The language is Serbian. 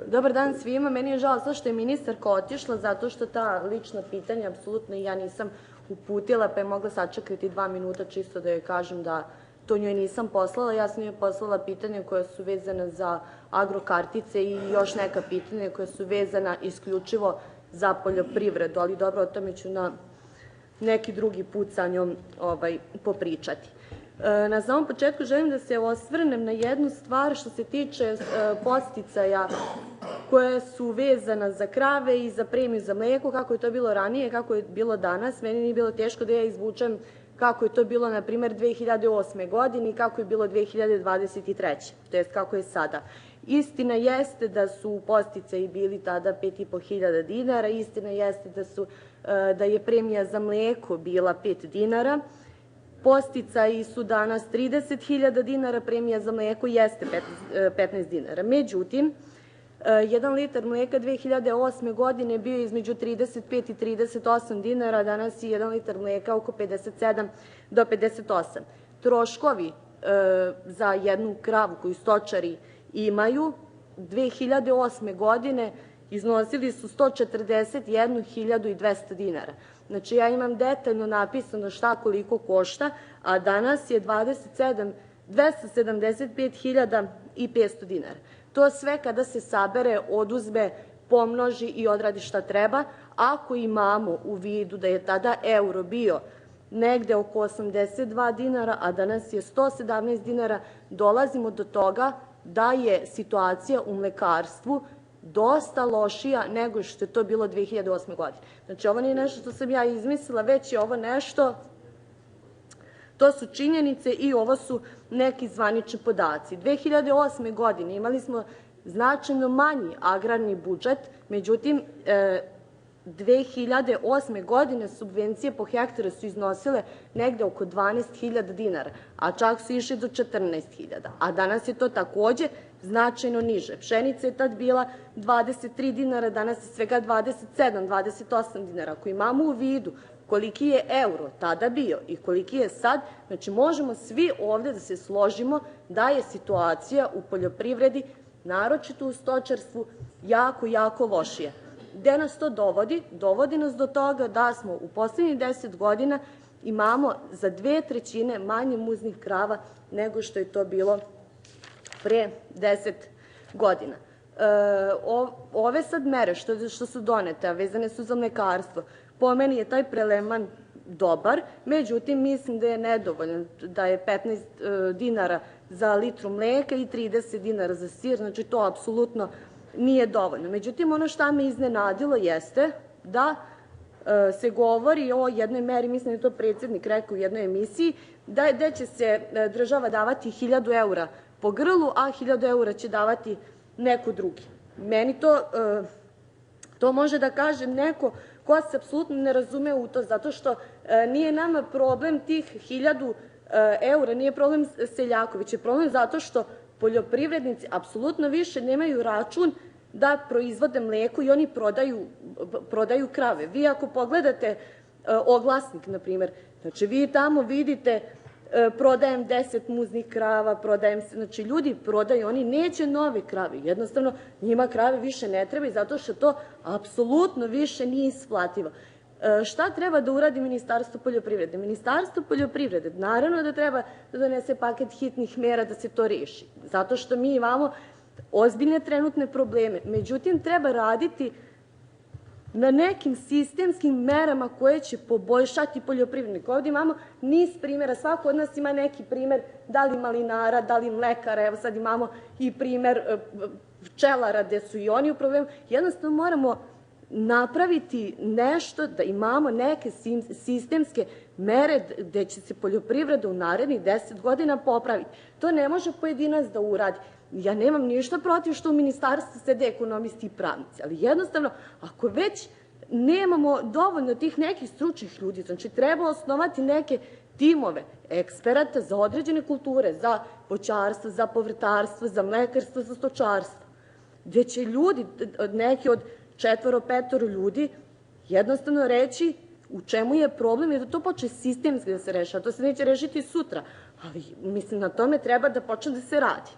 Dobar dan svima. Meni je žao što je ministarka otišla, zato što ta lična pitanja apsolutno i ja nisam uputila, pa je mogla sačekati 2 minuta čisto da joj kažem da to njoj nisam poslala. Ja sam joj poslala pitanja koja su vezana za agrokartice i još neka pitanja koja su vezana isključivo za poljoprivredu, ali dobro, o tome ću na neki drugi put sa njom popričati. Na samom početku želim da se osvrnem na jednu stvar što se tiče podsticaja koje su vezana za krave i za premiju za mleko, kako je to bilo ranije, kako je bilo danas. Meni nije bilo teško da ja izvučem kako je to bilo, na primer, 2008. godine i kako je bilo 2023. To jest kako je sada. Istina jeste da su podsticaji bili tada 5.500 dinara, istina jeste da je premija za mleko bila 5 dinara, podsticaji su danas 30.000 dinara, premija za mleko jeste 15 dinara. Međutim, 1 litar mleka 2008. godine bio je između 35 i 38 dinara, a danas je 1 litar mleka oko 57 do 58. Troškovi za jednu kravu koju stočari imaju 2008. godine iznosili su 141.200 dinara. Znači, ja imam detaljno napisano šta koliko košta, a danas je 275.500 dinara. To sve kada se sabere, oduzme, pomnoži i odradi šta treba. Ako imamo u vidu da je tada euro bio negde oko 82 dinara, a danas je 117 dinara, dolazimo do toga da je situacija u mlekarstvu dosta lošija nego što je to bilo 2008. godine. Znači, ovo nije nešto što sam ja izmislila, već je ovo nešto, to su činjenice i ovo su neki zvanični podaci. 2008. godine imali smo značajno manji agrarni budžet, međutim, 2008. godine subvencije po hektaru su iznosile negde oko 12.000 dinara, a čak su išli do 14.000, a danas je to takođe značajno niže. Pšenica je tad bila 23 dinara, danas je svega 27, 28 dinara. Ako imamo u vidu koliki je euro tada bio i koliki je sad, znači možemo svi ovde da se složimo da je situacija u poljoprivredi, naročito u stočarstvu, jako, jako lošija. Gde nas to dovodi? Dovodi nas do toga da smo u poslednjih 10 godina imamo za 2/3 manje muznih krava nego što je to bilo pre 10 godina. Ove sad mere što su donete, a vezane su za mlekarstvo, po meni je taj preleman dobar, međutim mislim da je nedovoljan, da je 15 dinara za litru mleka i 30 dinara za sir, znači to apsolutno nije dovoljno. Međutim, ono što me iznenadilo jeste da se govori o jednoj meri, mislim da je to predsednik rekao u jednoj emisiji, da će se država davati 1.000 eura po grlu, a 1.000 eura će davati neko drugi. Meni to može da kaže neko ko se apsolutno ne razume u to, zato što nije nama problem tih 1.000 eura, nije problem seljaku, već je problem zato što poljoprivrednici apsolutno više nemaju račun da proizvode mleko i oni prodaju krave. Vi ako pogledate oglasnik, na primer, znači vi tamo vidite prodajem 10 muznih krava, prodajem se, znači ljudi prodaju, oni neće nove krave, jednostavno njima krave više ne treba i zato što to apsolutno više nije isplativo. Šta treba da uradi Ministarstvo poljoprivrede? Ministarstvo poljoprivrede naravno da treba da donese paket hitnih mera da se to reši, zato što mi imamo ozbiljne trenutne probleme. Međutim, treba raditi na nekim sistemskim merama koje će poboljšati poljoprivrednike. Ovde imamo niz primjera, svako od nas ima neki primer, da li malinara, da li mlekara, evo sad imamo i primer pčelara gde su i oni u problemu. Jednostavno moramo napraviti nešto da imamo neke sistemske mere gde će se poljoprivreda u narednih 10 godina popraviti. To ne može pojedinac da uradi. Ja nemam ništa protiv što u ministarstvu sede ekonomisti i pravnici, ali jednostavno, ako već nemamo dovoljno tih nekih stručnih ljudi, znači treba osnovati neke timove eksperata za određene kulture, za voćarstvo, za povrtarstvo, za mlekarstvo, za stočarstvo, gde će ljudi, neki od 4-5 ljudi, jednostavno reći u čemu je problem i da to počne sistemski da se rešava. To se neće rešiti sutra, ali mislim na tome treba da počne da se radi.